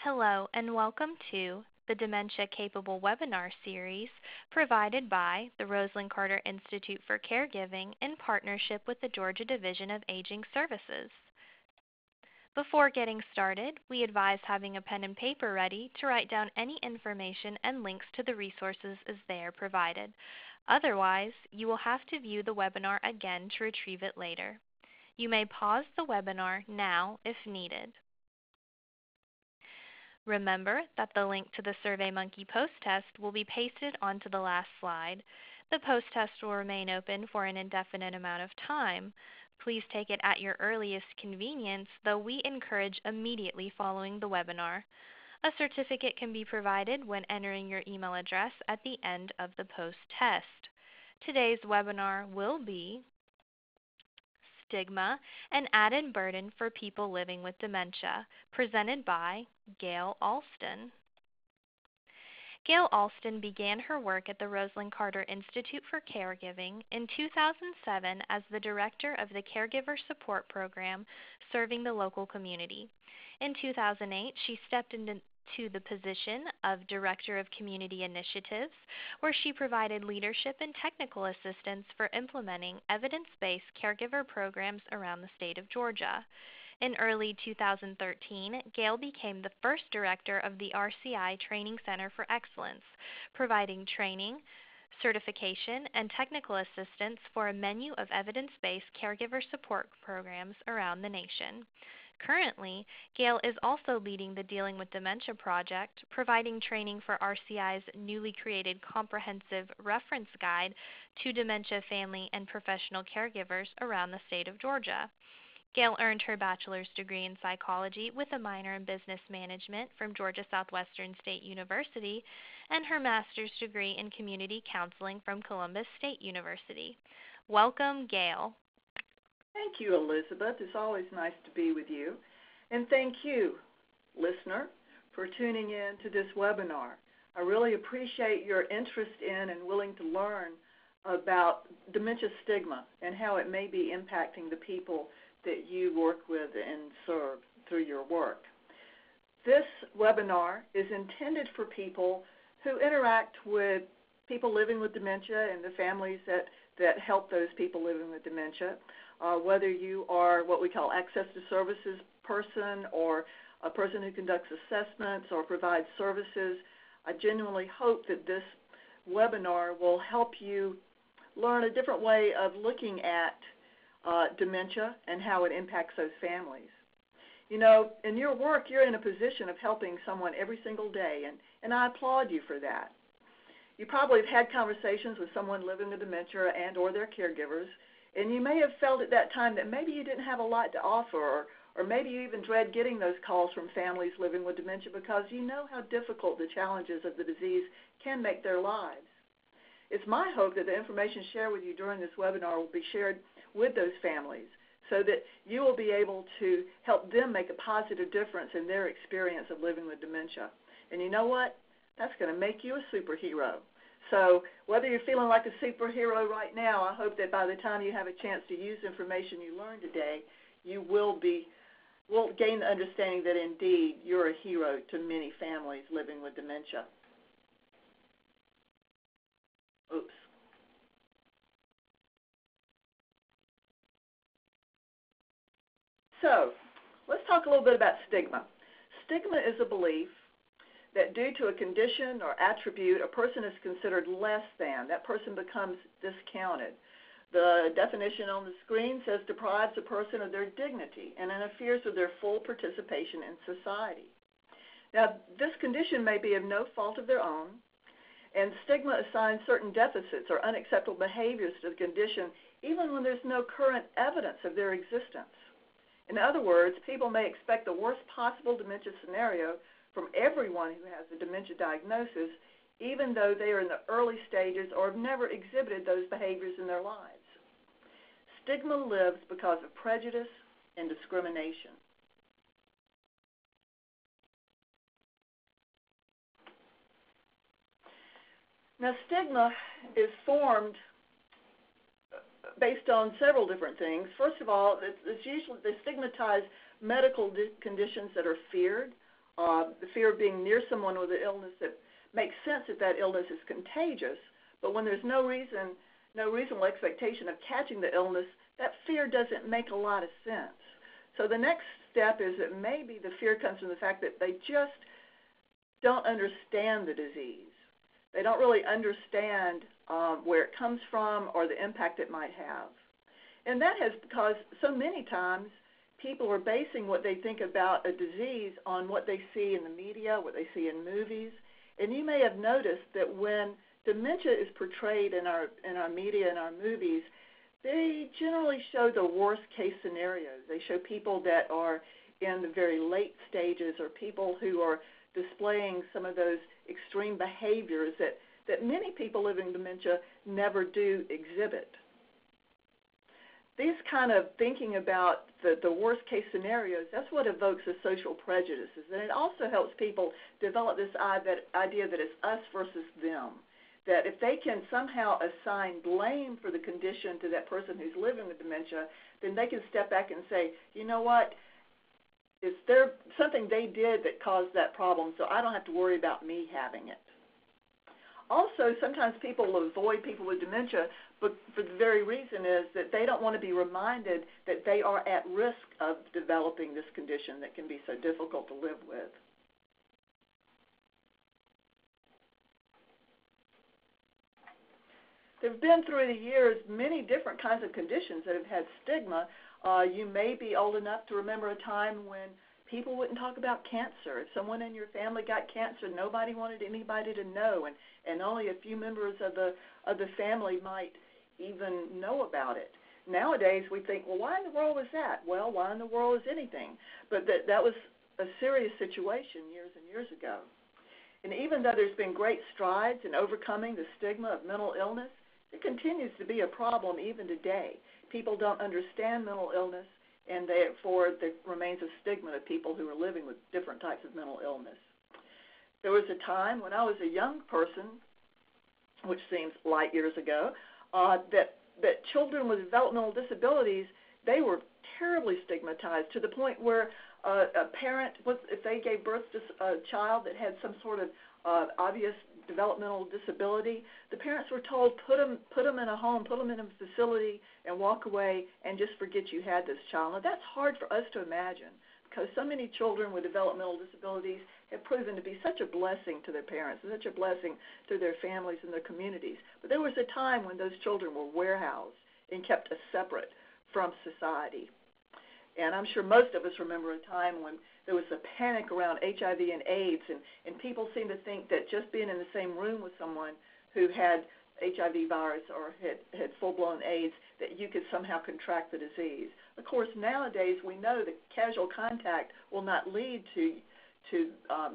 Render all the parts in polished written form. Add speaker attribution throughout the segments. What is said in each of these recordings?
Speaker 1: Hello and welcome to the Dementia Capable webinar series provided by the Rosalind Carter Institute for Caregiving in partnership with the Georgia Division of Aging Services. Before getting started, we advise having a pen and paper ready to write down any information and links to the resources as they are provided. Otherwise, you will have to view the webinar again to retrieve it later. You may pause the webinar now if needed. Remember that the link to the SurveyMonkey post-test will be pasted onto the last slide. The post-test will remain open for an indefinite amount of time. Please take it at your earliest convenience, though we encourage immediately following the webinar. A certificate can be provided when entering your email address at the end of the post-test. Today's webinar will be Stigma, an Added Burden for People Living with Dementia, presented by Gail Alston. Gail Alston began her work at the Rosalind Carter Institute for Caregiving in 2007 as the director of the Caregiver Support Program serving the local community. In 2008, she stepped into the position of Director of Community Initiatives, where she provided leadership and technical assistance for implementing evidence-based caregiver programs around the state of Georgia. In early 2013, Gail became the first director of the RCI Training Center for Excellence, providing training, certification, and technical assistance for a menu of evidence-based caregiver support programs around the nation. Currently, Gail is also leading the Dealing with Dementia project, providing training for RCI's newly created comprehensive reference guide to dementia family and professional caregivers around the state of Georgia. Gail earned her bachelor's degree in psychology with a minor in business management from Georgia Southwestern State University and her master's degree in community counseling from Columbus State University. Welcome, Gail.
Speaker 2: Thank you, Elizabeth. It's always nice to be with you. And thank you, listener, for tuning in to this webinar. I really appreciate your interest in and willing to learn about dementia stigma and how it may be impacting the people that you work with and serve through your work. This webinar is intended for people who interact with people living with dementia and the families that help those people living with dementia. Whether you are what we call access to services person or a person who conducts assessments or provides services, I genuinely hope that this webinar will help you learn a different way of looking at dementia and how it impacts those families. You know, in your work, you're in a position of helping someone every single day, and I applaud you for that. You probably have had conversations with someone living with dementia and or their caregivers, and you may have felt at that time that maybe you didn't have a lot to offer, or maybe you even dread getting those calls from families living with dementia because you know how difficult the challenges of the disease can make their lives. It's my hope that the information shared with you during this webinar will be shared with those families so that you will be able to help them make a positive difference in their experience of living with dementia. And you know what? That's going to make you a superhero. So whether you're feeling like a superhero right now, I hope that by the time you have a chance to use information you learned today, you will gain the understanding that indeed you're a hero to many families living with dementia. Oops. So let's talk a little bit about stigma. Stigma is a belief that due to a condition or attribute, a person is considered less than. That person becomes discounted. The definition on the screen says deprives a person of their dignity and interferes with their full participation in society. Now, this condition may be of no fault of their own, and stigma assigns certain deficits or unacceptable behaviors to the condition even when there's no current evidence of their existence. In other words, people may expect the worst possible dementia scenario from everyone who has a dementia diagnosis, even though they are in the early stages or have never exhibited those behaviors in their lives. Stigma lives because of prejudice and discrimination. Now, stigma is formed based on several different things. First of all, it's usually they stigmatize medical conditions that are feared the fear of being near someone with an illness that makes sense if that illness is contagious, but when there's no reasonable expectation of catching the illness, that fear doesn't make a lot of sense. So the next step is that maybe the fear comes from the fact that they just don't understand the disease. They don't really understand where it comes from or the impact it might have. And that has because so many times people are basing what they think about a disease on what they see in the media, what they see in movies. And you may have noticed that when dementia is portrayed in our media and our movies, they generally show the worst case scenarios. They show people that are in the very late stages or people who are displaying some of those extreme behaviors that many people living with dementia never do exhibit. These kind of thinking about the worst case scenarios, that's what evokes the social prejudices. And it also helps people develop this idea that it's us versus them. That if they can somehow assign blame for the condition to that person who's living with dementia, then they can step back and say, you know what, is there something they did that caused that problem, so I don't have to worry about me having it. Also, sometimes people will avoid people with dementia, but for the very reason is that they don't want to be reminded that they are at risk of developing this condition that can be so difficult to live with. There have been through the years many different kinds of conditions that have had stigma. You may be old enough to remember a time when people wouldn't talk about cancer. If someone in your family got cancer, nobody wanted anybody to know, and only a few members of the family might even know about it. Nowadays, we think, well, why in the world was that? Well, why in the world is anything? But that was a serious situation years and years ago. And even though there's been great strides in overcoming the stigma of mental illness, it continues to be a problem even today. People don't understand mental illness, and therefore there remains a stigma to people who are living with different types of mental illness. There was a time when I was a young person, which seems light years ago, that children with developmental disabilities, they were terribly stigmatized to the point where a parent, if they gave birth to a child that had some sort of obvious developmental disability, the parents were told, put them in a home, put them in a facility, and walk away and just forget you had this child. Now, that's hard for us to imagine because so many children with developmental disabilities have proven to be such a blessing to their parents and such a blessing to their families and their communities. But there was a time when those children were warehoused and kept separate from society. And I'm sure most of us remember a time when there was a panic around HIV and AIDS, and people seemed to think that just being in the same room with someone who had HIV virus or had full-blown AIDS, that you could somehow contract the disease. Of course, nowadays we know that casual contact will not lead to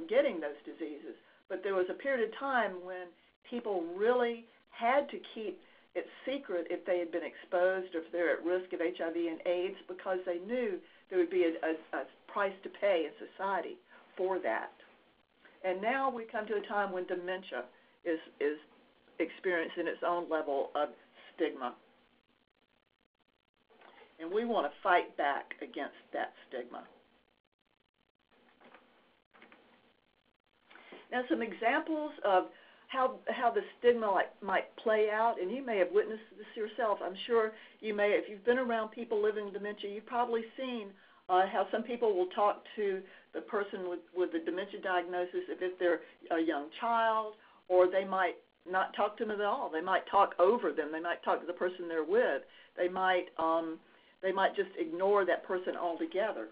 Speaker 2: getting those diseases. But there was a period of time when people really had to keep it secret if they had been exposed or if they're at risk of HIV and AIDS because they knew there would be a price to pay in society for that. And now we come to a time when dementia is experiencing its own level of stigma. And we want to fight back against that stigma. Now, some examples of how the stigma might play out, and you may have witnessed this yourself. I'm sure you may, if you've been around people living with dementia, you've probably seen how some people will talk to the person with the dementia diagnosis if they're a young child, or they might not talk to them at all. They might talk over them. They might talk to the person they're with. They might just ignore that person altogether.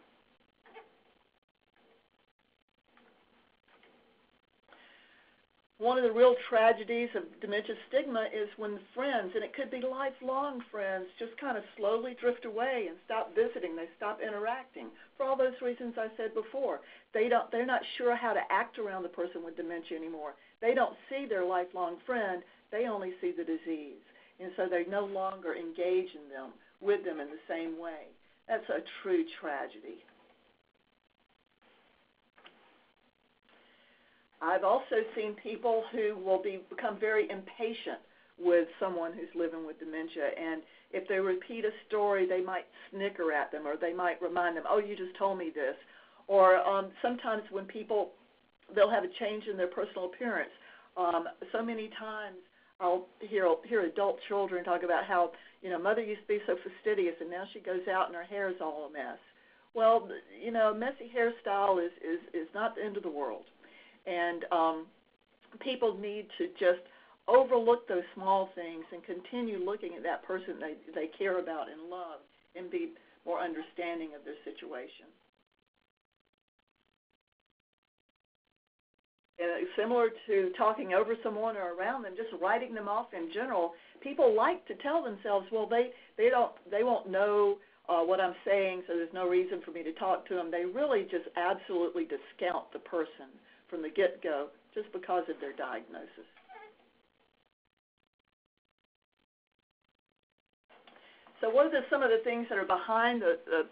Speaker 2: One of the real tragedies of dementia stigma is when friends, and it could be lifelong friends, just kind of slowly drift away and stop visiting. They stop interacting. For all those reasons I said before, they're not sure how to act around the person with dementia anymore. They don't see their lifelong friend. They only see the disease. And so they no longer engage with them in the same way. That's a true tragedy. I've also seen people who will become very impatient with someone who's living with dementia, and if they repeat a story, they might snicker at them, or they might remind them, oh, you just told me this, Or sometimes when people, they'll have a change in their personal appearance. So many times I'll hear adult children talk about how, mother used to be so fastidious and now she goes out and her hair is all a mess. Well, messy hairstyle is not the end of the world. And people need to just overlook those small things and continue looking at that person they care about and love and be more understanding of their situation. And similar to talking over someone or around them, just writing them off in general, people like to tell themselves, well, they won't know what I'm saying, so there's no reason for me to talk to them. They really just absolutely discount the person from the get-go just because of their diagnosis. So what are some of the things that are behind the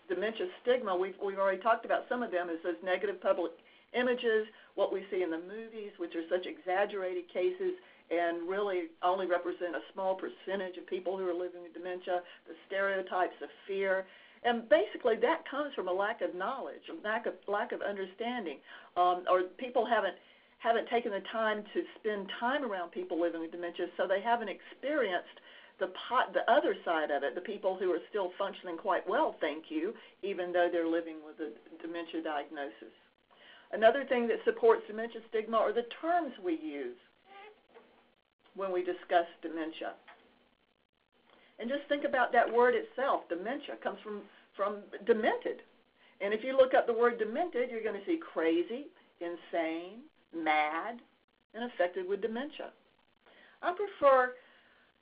Speaker 2: dementia stigma? We've already talked about some of them, is those negative public images, what we see in the movies, which are such exaggerated cases and really only represent a small percentage of people who are living with dementia, the stereotypes of fear. And basically that comes from a lack of knowledge, a lack of understanding, or people haven't taken the time to spend time around people living with dementia, so they haven't experienced the other side of it, the people who are still functioning quite well, thank you, even though they're living with a dementia diagnosis. Another thing that supports dementia stigma are the terms we use when we discuss dementia. And just think about that word itself. Dementia comes from demented. And if you look up the word demented, you're going to see crazy, insane, mad, and affected with dementia. I prefer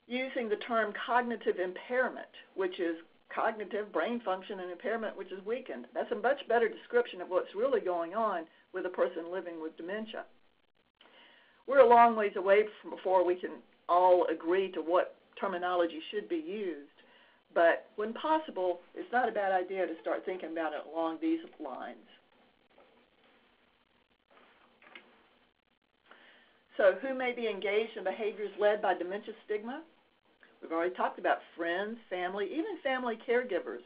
Speaker 2: using the term cognitive impairment, which is cognitive brain function and impairment, which is weakened. That's a much better description of what's really going on with a person living with dementia. We're a long ways away from before we can all agree to what terminology should be used, but when possible, it's not a bad idea to start thinking about it along these lines. So who may be engaged in behaviors led by dementia stigma? We've already talked about friends, family, even family caregivers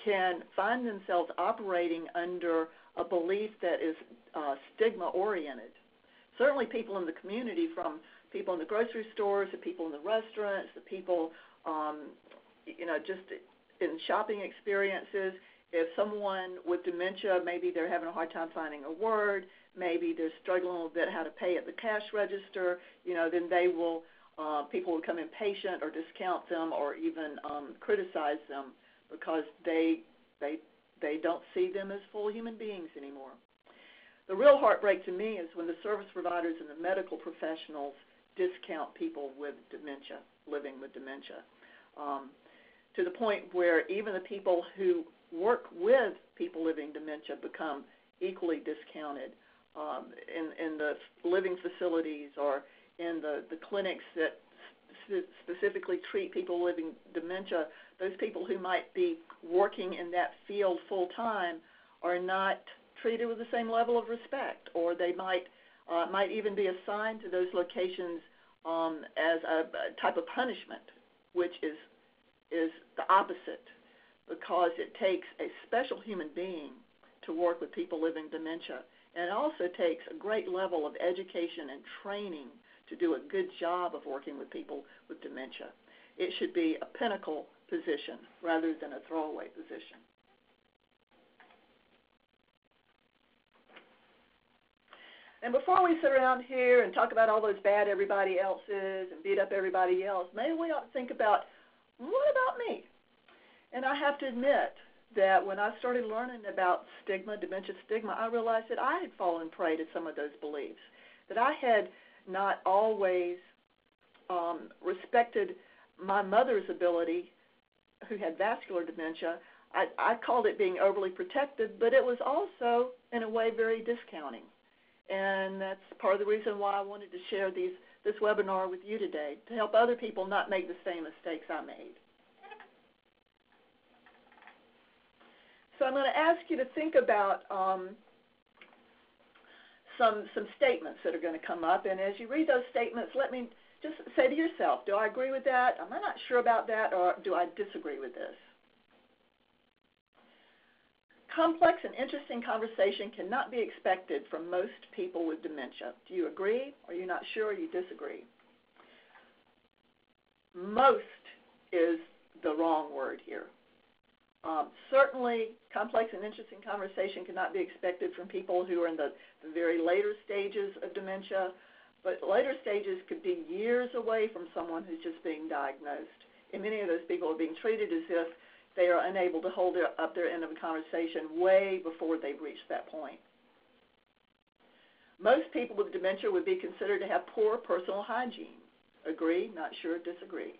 Speaker 2: can find themselves operating under a belief that is stigma-oriented. Certainly people in the community, from people in the grocery stores, the people in the restaurants, the people, just in shopping experiences. If someone with dementia, maybe they're having a hard time finding a word, maybe they're struggling a little bit how to pay at the cash register, then they will, people will become impatient or discount them or even criticize them because they don't see them as full human beings anymore. The real heartbreak to me is when the service providers and the medical professionals discount people with dementia, living with dementia, to the point where even the people who work with people living dementia become equally discounted in the living facilities or in the clinics that specifically treat people living dementia. Those people who might be working in that field full time are not treated with the same level of respect, or they might even be assigned to those locations as a type of punishment, which is the opposite, because it takes a special human being to work with people living dementia. And it also takes a great level of education and training to do a good job of working with people with dementia. It should be a pinnacle position rather than a throwaway position. And before we sit around here and talk about all those bad everybody else is and beat up everybody else, maybe we ought to think about, what about me? And I have to admit that when I started learning about stigma, dementia stigma, I realized that I had fallen prey to some of those beliefs, that I had not always respected my mother's ability, who had vascular dementia. I called it being overly protective, but it was also, in a way, very discounting. And that's part of the reason why I wanted to share this webinar with you today, to help other people not make the same mistakes I made. So I'm going to ask you to think about some statements that are going to come up. And as you read those statements, let me just say to yourself, do I agree with that? Am I not sure about that? Or do I disagree with this? Complex and interesting conversation cannot be expected from most people with dementia. Do you agree? Are you not sure? Or you disagree? Most is the wrong word here. Certainly, complex and interesting conversation cannot be expected from people who are in the very later stages of dementia, but later stages could be years away from someone who's just being diagnosed. And many of those people are being treated as if they are unable to hold up their end of a conversation way before they've reached that point. Most people with dementia would be considered to have poor personal hygiene. Agree? Not sure? Disagree?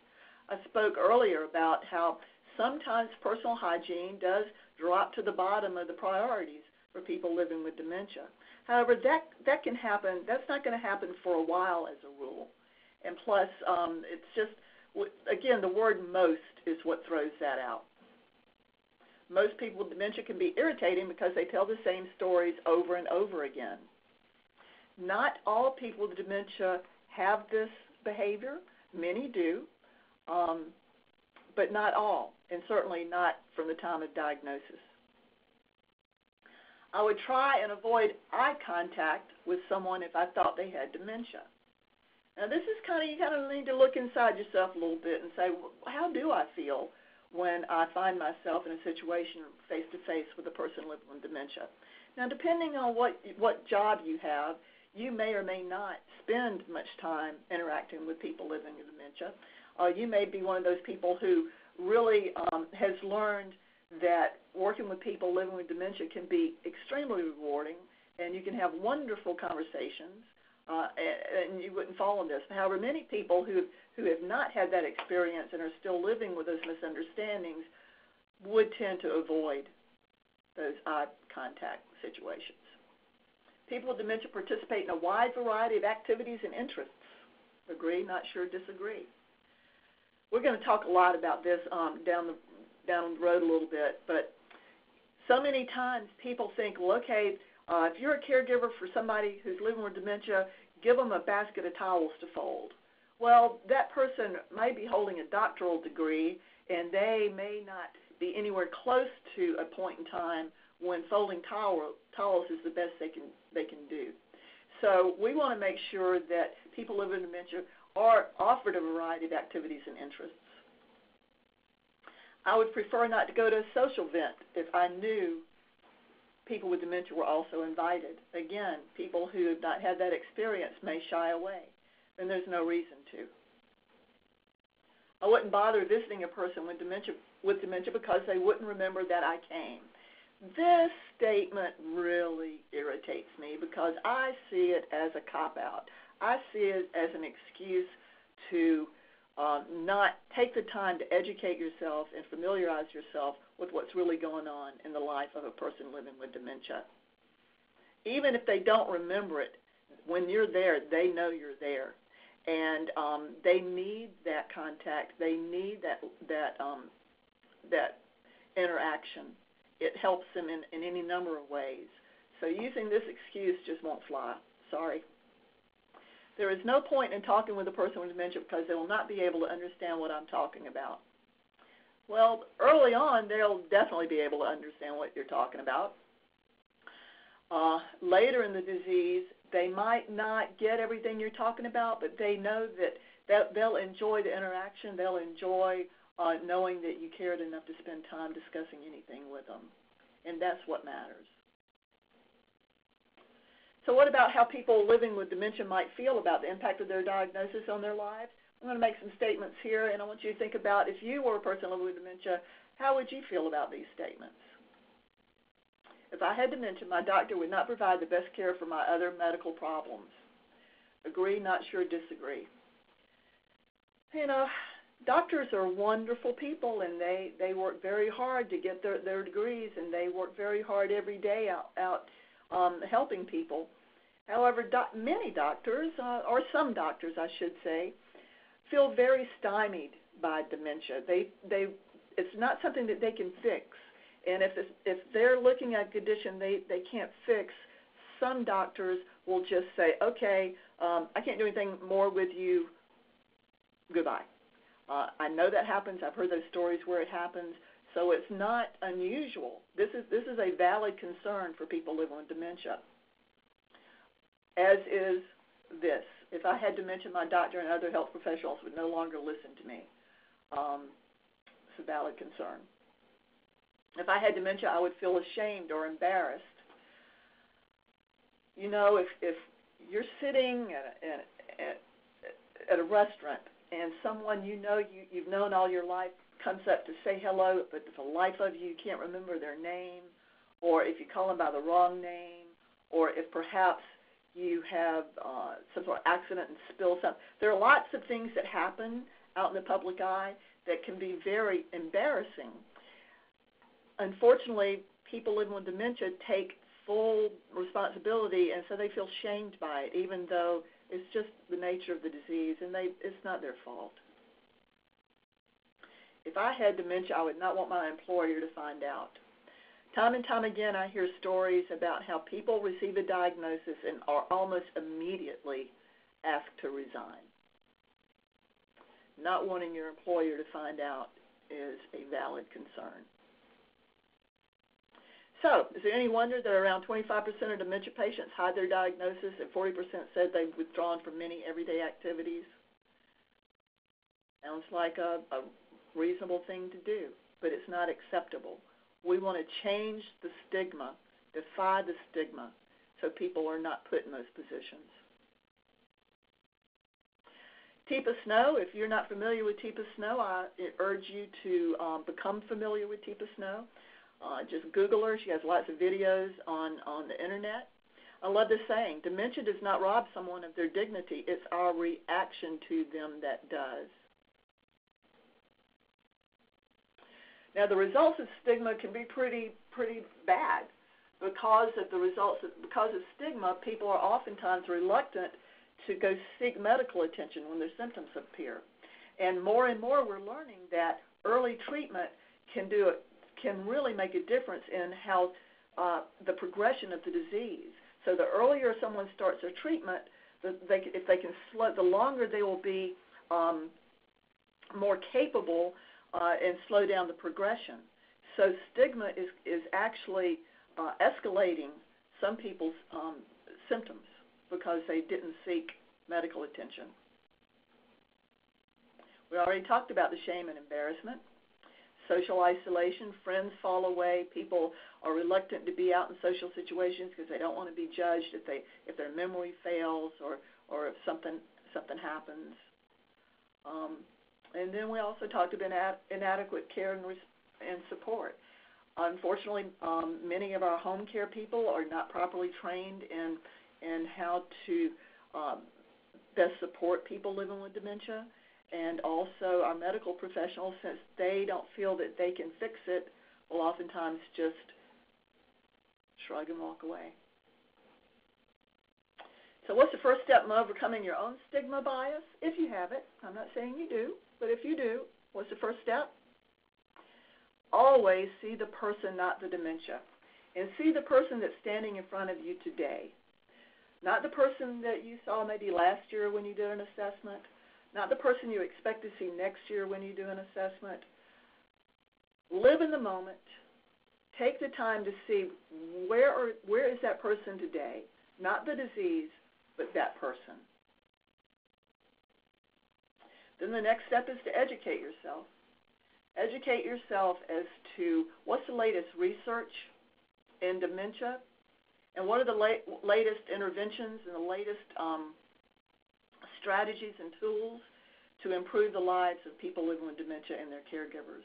Speaker 2: I spoke earlier about how sometimes personal hygiene does drop to the bottom of the priorities for people living with dementia. However, that can happen. That's not going to happen for a while as a rule. And plus, it's just, again, the word most is what throws that out. Most people with dementia can be irritating because they tell the same stories over and over again. Not all people with dementia have this behavior. Many do, but not all, and certainly not from the time of diagnosis. I would try and avoid eye contact with someone if I thought they had dementia. Now, this is you kind of need to look inside yourself a little bit and say, well, how do I feel when I find myself in a situation face-to-face with a person living with dementia? Now, depending on what job you have, you may or may not spend much time interacting with people living with dementia. You may be one of those people who really has learned that working with people living with dementia can be extremely rewarding, and you can have wonderful conversations, and you wouldn't fall in this. However, many people who have not had that experience and are still living with those misunderstandings would tend to avoid those eye contact situations. People with dementia participate in a wide variety of activities and interests. Agree? Not sure? Disagree? We're going to talk a lot about this down the road a little bit, but so many times people think, well, okay, if you're a caregiver for somebody who's living with dementia, give them a basket of towels to fold. Well, that person may be holding a doctoral degree, and they may not be anywhere close to a point in time when folding towels is the best they can do. So we want to make sure that people living with dementia are offered a variety of activities and interests. I would prefer not to go to a social event if I knew people with dementia were also invited. Again, people who have not had that experience may shy away, and there's no reason to. I wouldn't bother visiting a person with dementia because they wouldn't remember that I came. This statement really irritates me because I see it as a cop-out. I see it as an excuse to not take the time to educate yourself and familiarize yourself with what's really going on in the life of a person living with dementia. Even if they don't remember it, when you're there, they know you're there. And they need that contact. They need that interaction. It helps them in any number of ways. So using this excuse just won't fly. Sorry. There is no point in talking with a person with dementia because they will not be able to understand what I'm talking about. Well, early on, they'll definitely be able to understand what you're talking about. Later in the disease, they might not get everything you're talking about, but they know that they'll enjoy the interaction. They'll enjoy knowing that you cared enough to spend time discussing anything with them, and that's what matters. So what about how people living with dementia might feel about the impact of their diagnosis on their lives? I'm going to make some statements here, and I want you to think about if you were a person living with dementia, how would you feel about these statements? If I had dementia, my doctor would not provide the best care for my other medical problems. Agree, not sure, disagree. You know, doctors are wonderful people, and they work very hard to get their degrees, and they work very hard every day out helping people. However, many doctors, or some doctors I should say, feel very stymied by dementia. It's not something that they can fix. And if they're looking at a condition they can't fix, some doctors will just say, okay, I can't do anything more with you, goodbye. I know that happens. I've heard those stories where it happens. So it's not unusual. This is a valid concern for people living with dementia, as is this. If I had dementia, my doctor and other health professionals would no longer listen to me. It's a valid concern. If I had dementia, I would feel ashamed or embarrassed. You know, if you're sitting at a restaurant and someone you've known all your life comes up to say hello, but for the life of you can't remember their name, or if you call them by the wrong name, or if perhaps you have some sort of accident and spill something. There are lots of things that happen out in the public eye that can be very embarrassing. Unfortunately, people living with dementia take full responsibility, and so they feel shamed by it, even though it's just the nature of the disease, and it's not their fault. If I had dementia, I would not want my employer to find out. Time and time again, I hear stories about how people receive a diagnosis and are almost immediately asked to resign. Not wanting your employer to find out is a valid concern. So, is there any wonder that around 25% of dementia patients hide their diagnosis and 40% said they've withdrawn from many everyday activities? Sounds like a reasonable thing to do, but it's not acceptable. We want to change the stigma, defy the stigma, so people are not put in those positions. TIPA Snow, if you're not familiar with TIPA Snow, I urge you to become familiar with TIPA Snow. Just Google her. She has lots of videos on the Internet. I love this saying, dementia does not rob someone of their dignity. It's our reaction to them that does. Now, the results of stigma can be pretty bad. Because of stigma, people are oftentimes reluctant to go seek medical attention when their symptoms appear. And more we're learning that early treatment can really make a difference in how the progression of the disease. So the earlier someone starts their treatment, if they can the longer they will be more capable and slow down the progression. So stigma is actually escalating some people's symptoms because they didn't seek medical attention. We already talked about the shame and embarrassment. Social isolation, friends fall away. People are reluctant to be out in social situations because they don't want to be judged if their memory fails or if something happens. And then we also talked about inadequate care and support. Unfortunately, many of our home care people are not properly trained in how to best support people living with dementia. And also our medical professionals, since they don't feel that they can fix it, will oftentimes just shrug and walk away. So what's the first step in overcoming your own stigma bias? If you have it, I'm not saying you do, but if you do, what's the first step? Always see the person, not the dementia. And see the person that's standing in front of you today. Not the person that you saw maybe last year when you did an assessment. Not the person you expect to see next year when you do an assessment. Live in the moment. Take the time to see where is that person today, not the disease, but that person. Then the next step is to educate yourself. Educate yourself as to what's the latest research in dementia and what are the latest interventions and the latest strategies and tools to improve the lives of people living with dementia and their caregivers.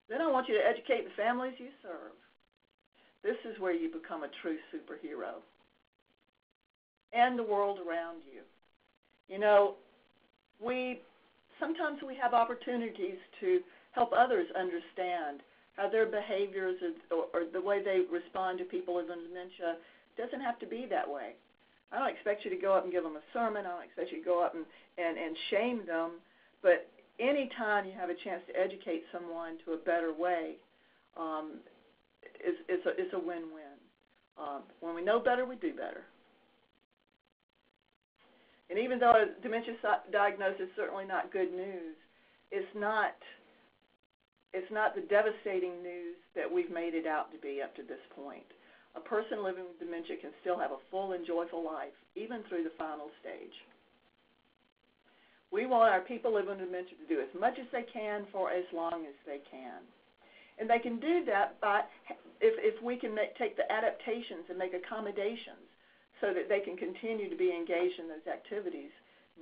Speaker 2: Then I want you to educate the families you serve. This is where you become a true superhero. And the world around you. You know, sometimes we have opportunities to help others understand how their behaviors or the way they respond to people living with dementia doesn't have to be that way. I don't expect you to go up and give them a sermon. I don't expect you to go up and shame them. But any time you have a chance to educate someone to a better way, it's a win-win. When we know better, we do better. And even though a dementia diagnosis is certainly not good news, it's not it's not the devastating news that we've made it out to be up to this point. A person living with dementia can still have a full and joyful life, even through the final stage. We want our people living with dementia to do as much as they can for as long as they can. And they can do that by, if we can take the adaptations and make accommodations so that they can continue to be engaged in those activities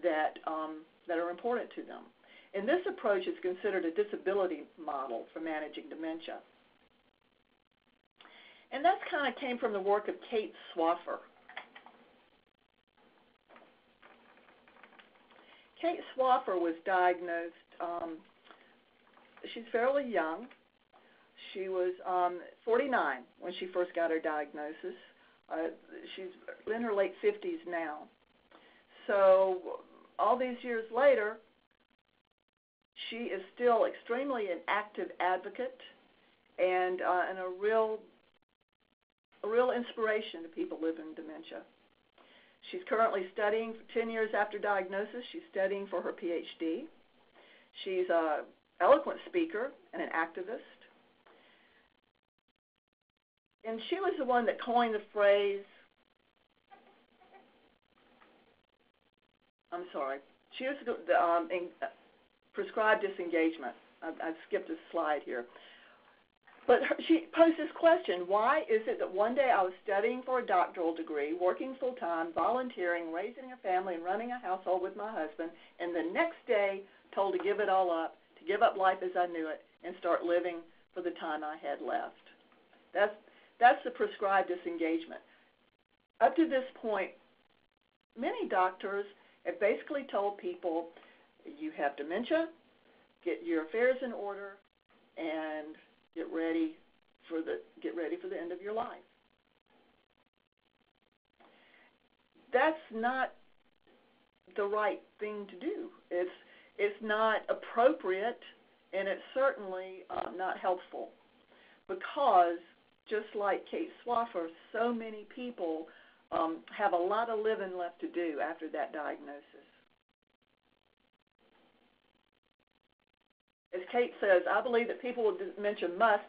Speaker 2: that are important to them. And this approach is considered a disability model for managing dementia. And that kind of came from the work of Kate Swaffer. Kate Swaffer was diagnosed, she's fairly young. She was 49 when she first got her diagnosis. She's in her late 50s now. So all these years later, she is still extremely an active advocate and a real inspiration to people living with dementia. She's currently studying, 10 years after diagnosis, she's studying for her PhD. She's an eloquent speaker and an activist. And she was the one that coined the phrase, she was prescribed disengagement. I've skipped a slide here. But she posed this question: why is it that one day I was studying for a doctoral degree, working full-time, volunteering, raising a family, and running a household with my husband, and the next day told to give it all up, to give up life as I knew it, and start living for the time I had left? That's the prescribed disengagement. Up to this point, many doctors have basically told people, you have dementia, get your affairs in order, and get ready for the end of your life. That's not the right thing to do. It's not appropriate, and it's certainly not helpful, because just like Kate Swaffer, so many people have a lot of living left to do after that diagnosis. As Kate says, I believe that people with dementia must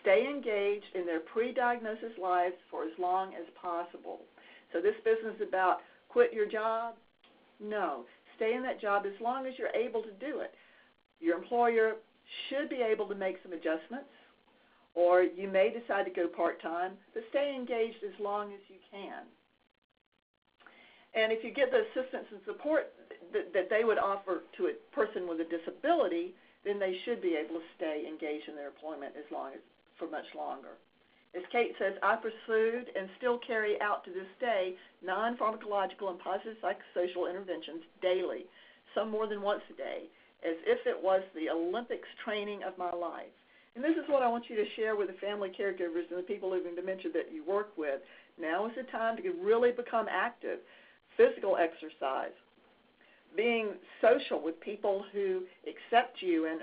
Speaker 2: stay engaged in their pre-diagnosis lives for as long as possible. So this business about quit your job, no. Stay in that job as long as you're able to do it. Your employer should be able to make some adjustments, or you may decide to go part-time, but stay engaged as long as you can. And if you get the assistance and support that they would offer to a person with a disability, then they should be able to stay engaged in their employment for much longer. As Kate says, I pursued and still carry out to this day non-pharmacological and positive psychosocial interventions daily, some more than once a day, as if it was the Olympics training of my life. And this is what I want you to share with the family caregivers and the people living with dementia that you work with. Now is the time to really become active. Physical exercise, being social with people who accept you and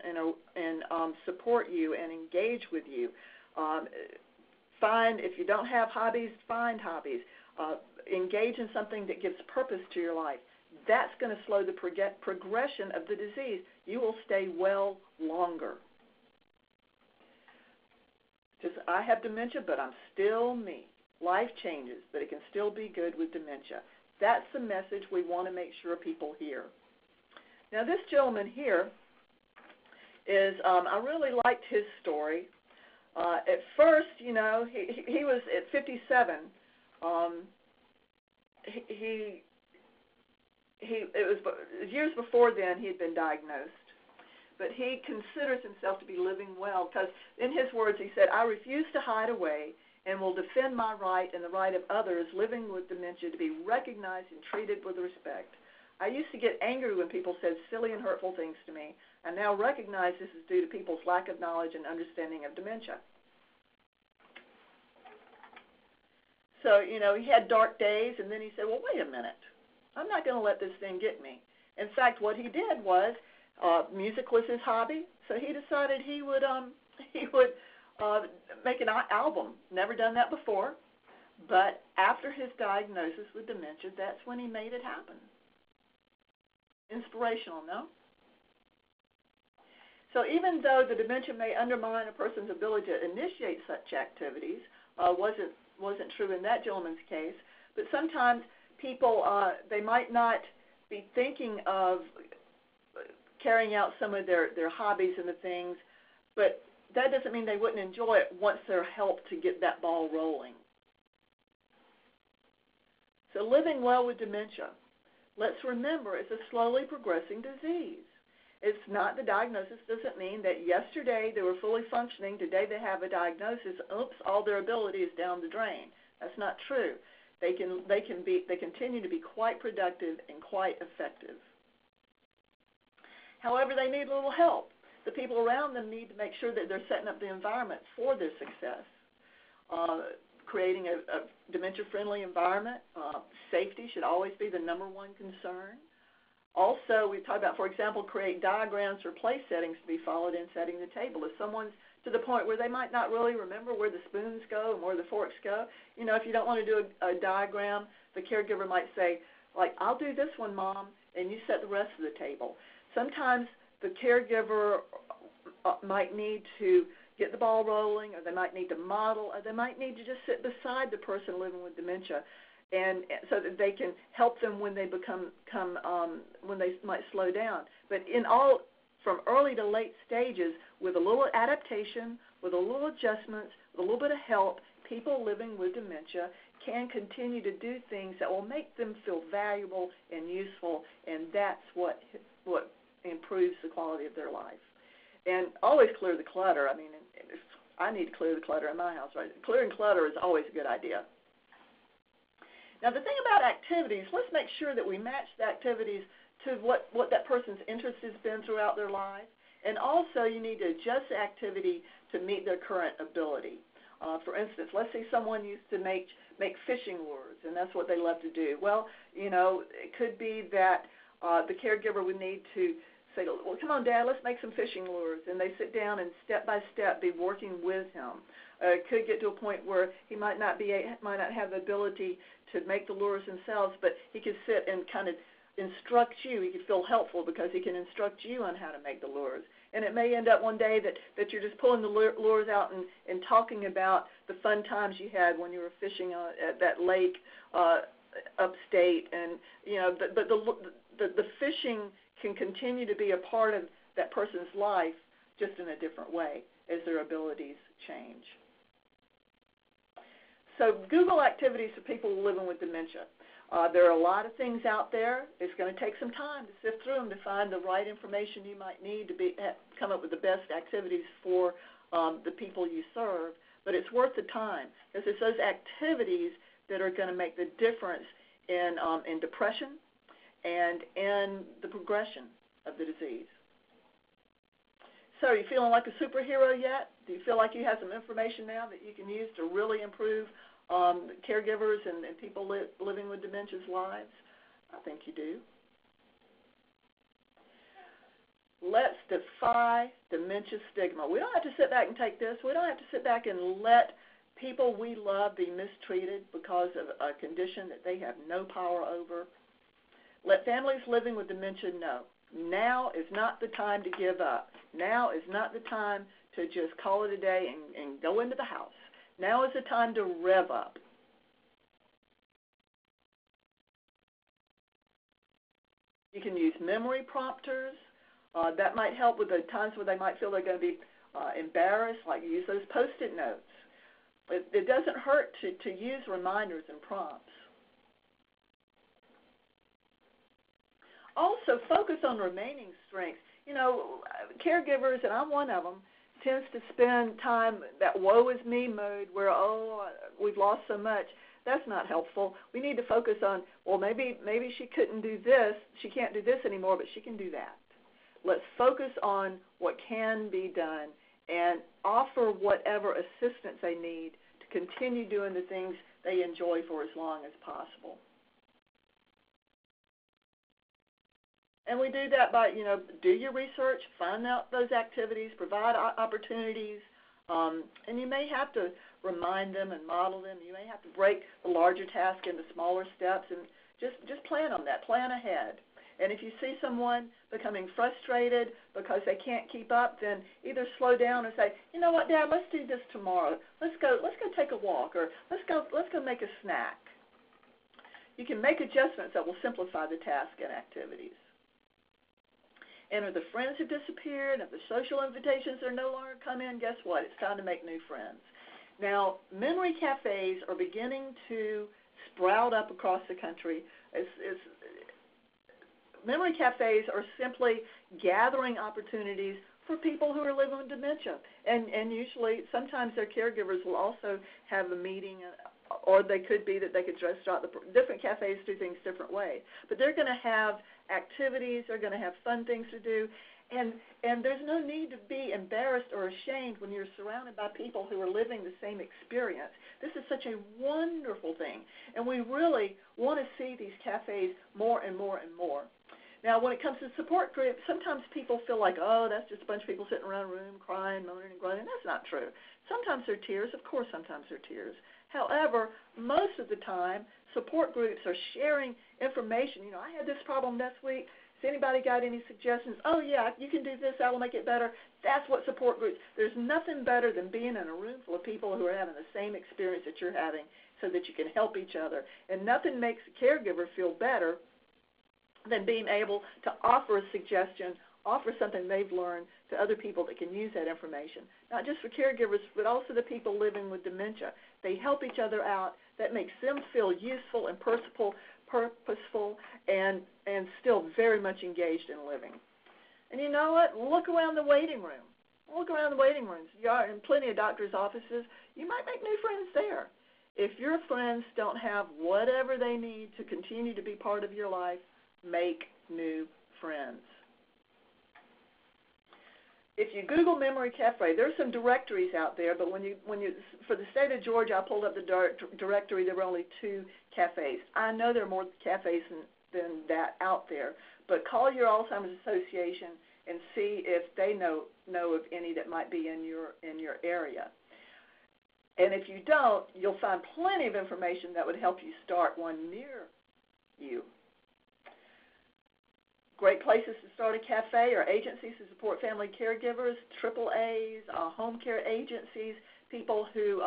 Speaker 2: support you and engage with you. If you don't have hobbies, find hobbies. Engage in something that gives purpose to your life. That's going to slow the progression of the disease. You will stay well longer. Just, I have dementia, but I'm still me. Life changes, but it can still be good with dementia. That's the message we want to make sure people hear. Now, this gentleman here is, I really liked his story. At first, he was at 57. It was years before then he had been diagnosed, but he considers himself to be living well because, in his words, he said, I refuse to hide away and will defend my right and the right of others living with dementia to be recognized and treated with respect. I used to get angry when people said silly and hurtful things to me. I now recognize this is due to people's lack of knowledge and understanding of dementia. So, he had dark days, and then he said, well, wait a minute. I'm not going to let this thing get me. In fact, what he did was, music was his hobby, so he decided he would make an album. Never done that before, but after his diagnosis with dementia, that's when he made it happen. Inspirational, no? So even though the dementia may undermine a person's ability to initiate such activities, wasn't true in that gentleman's case, but sometimes people, they might not be thinking of carrying out some of their hobbies and the things, but that doesn't mean they wouldn't enjoy it once they're helped to get that ball rolling. So living well with dementia, let's remember it's a slowly progressing disease. It's not, the diagnosis doesn't mean that yesterday they were fully functioning, today they have a diagnosis, oops, all their ability is down the drain. That's not true. They continue to be quite productive and quite effective. However, they need a little help. The people around them need to make sure that they're setting up the environment for their success. Creating a dementia-friendly environment, safety should always be the number one concern. Also, we talked about, for example, create diagrams or place settings to be followed in setting the table. If someone's to the point where they might not really remember where the spoons go and where the forks go, if you don't want to do a diagram, the caregiver might say, like, I'll do this one, Mom, and you set the rest of the table. Sometimes the caregiver might need to get the ball rolling, or they might need to model, or they might need to just sit beside the person living with dementia, and so that they can help them when they when they might slow down. But in all, from early to late stages, with a little adaptation, with a little adjustments, with a little bit of help, people living with dementia can continue to do things that will make them feel valuable and useful, and that's what improves the quality of their life. And always clear the clutter. I mean, I need to clear the clutter in my house, right? Clearing clutter is always a good idea. Now, the thing about activities, let's make sure that we match the activities to what that person's interest has been throughout their life. And also, you need to adjust the activity to meet their current ability. For instance, let's say someone used to make fishing lures, and that's what they love to do. Well, it could be that the caregiver would need to say, well, come on, Dad, let's make some fishing lures. And they sit down and step by step be working with him. It could get to a point where he might not have the ability to make the lures themselves, but he could sit and kind of instruct you. He could feel helpful because he can instruct you on how to make the lures. And it may end up one day that you're just pulling the lures out and talking about the fun times you had when you were fishing at that lake upstate. And but the fishing can continue to be a part of that person's life, just in a different way as their abilities change. So Google activities for people living with dementia. There are a lot of things out there. It's going to take some time to sift through them to find the right information you might need to come up with the best activities for the people you serve. But it's worth the time, because it's those activities that are going to make the difference in depression and in the progression of the disease. So are you feeling like a superhero yet? Do you feel like you have some information now that you can use to really improve caregivers and people living with dementia's lives? I think you do. Let's defy dementia stigma. We don't have to sit back and take this. We don't have to sit back and let people we love be mistreated because of a condition that they have no power over. Let families living with dementia know now is not the time to give up. Now is not the time to just call it a day and go into the house. Now is the time to rev up. You can use memory prompters. That might help with the times where they might feel they're going to be embarrassed, like use those Post-it notes. It doesn't hurt to use reminders and prompts. Also, focus on remaining strengths. Caregivers, and I'm one of them, tends to spend time that woe is me mode where, we've lost so much. That's not helpful. We need to focus on, well, maybe she couldn't do this. She can't do this anymore, but she can do that. Let's focus on what can be done and offer whatever assistance they need to continue doing the things they enjoy for as long as possible. And we do that by, do your research, find out those activities, provide opportunities, and you may have to remind them and model them. You may have to break the larger task into smaller steps, and just plan on that. Plan ahead. And if you see someone becoming frustrated because they can't keep up, then either slow down or say, you know what, Dad, let's do this tomorrow. Let's go take a walk, or let's go make a snack. You can make adjustments that will simplify the task and activities. And if the friends have disappeared, if the social invitations are no longer come in, guess what? It's time to make new friends. Now, memory cafes are beginning to sprout up across the country. Memory cafes are simply gathering opportunities for people who are living with dementia. And usually, sometimes their caregivers will also have a meeting, or they could be that they could just start different cafes do things different ways. But they're going to have activities, they're going to have fun things to do. And there's no need to be embarrassed or ashamed when you're surrounded by people who are living the same experience. This is such a wonderful thing, and we really want to see these cafes more and more and more. Now, when it comes to support groups, sometimes people feel like, oh, that's just a bunch of people sitting around a room crying, moaning, and groaning. That's not true. Sometimes they're tears. Of course, sometimes they're tears. However, most of the time, support groups are sharing information. You know, I had this problem this week. Has anybody got any suggestions? Oh, yeah, you can do this. That will make it better. That's what support groups. There's nothing better than being in a room full of people who are having the same experience that you're having so that you can help each other. And nothing makes a caregiver feel better than being able to offer a suggestion, offer something they've learned to other people that can use that information. Not just for caregivers, but also the people living with dementia. They help each other out. That makes them feel useful and purposeful and still very much engaged in living. And you know what? Look around the waiting room. Look around the waiting rooms. You are in plenty of doctors' offices. You might make new friends there. If your friends don't have whatever they need to continue to be part of your life, make new friends. If you Google Memory Cafe, there's some directories out there, but when you for the state of Georgia, I pulled up the directory. There were only 2 cafes. I know there are more cafes than that out there, but call your Alzheimer's Association and see if they know of any that might be in your area. And if you don't, you'll find plenty of information that would help you start one near you. Great places to start a cafe are agencies to support family caregivers, AAAs, home care agencies, people who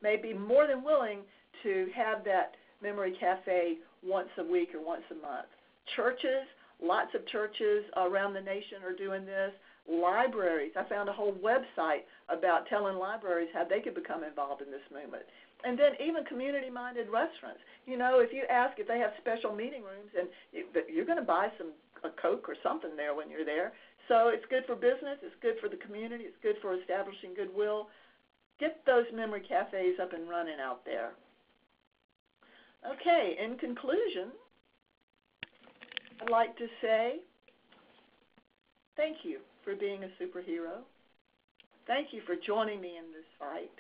Speaker 2: may be more than willing to have that memory cafe once a week or once a month. Churches, lots of churches around the nation are doing this. Libraries, I found a whole website about telling libraries how they could become involved in this movement. And then even community-minded restaurants. You know, if you ask if they have special meeting rooms, and you're going to buy a Coke or something there when you're there. So it's good for business. It's good for the community. It's good for establishing goodwill. Get those memory cafes up and running out there. Okay, in conclusion, I'd like to say thank you for being a superhero. Thank you for joining me in this fight.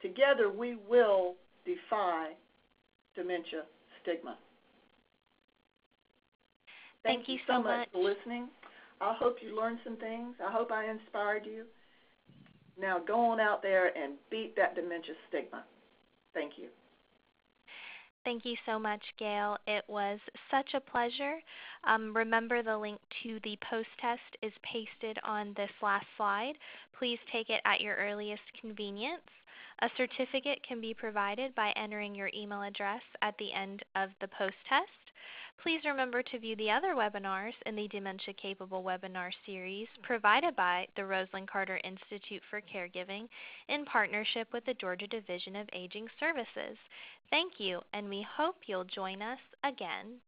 Speaker 2: Together we will defy dementia stigma.
Speaker 1: Thank you so much
Speaker 2: for listening. I hope you learned some things. I hope I inspired you. Now go on out there and beat that dementia stigma. Thank you.
Speaker 1: Thank you so much, Gail. It was such a pleasure. Remember, the link to the post-test is pasted on this last slide. Please take it at your earliest convenience. A certificate can be provided by entering your email address at the end of the post-test. Please remember to view the other webinars in the Dementia Capable webinar series provided by the Rosalind Carter Institute for Caregiving in partnership with the Georgia Division of Aging Services. Thank you, and we hope you'll join us again.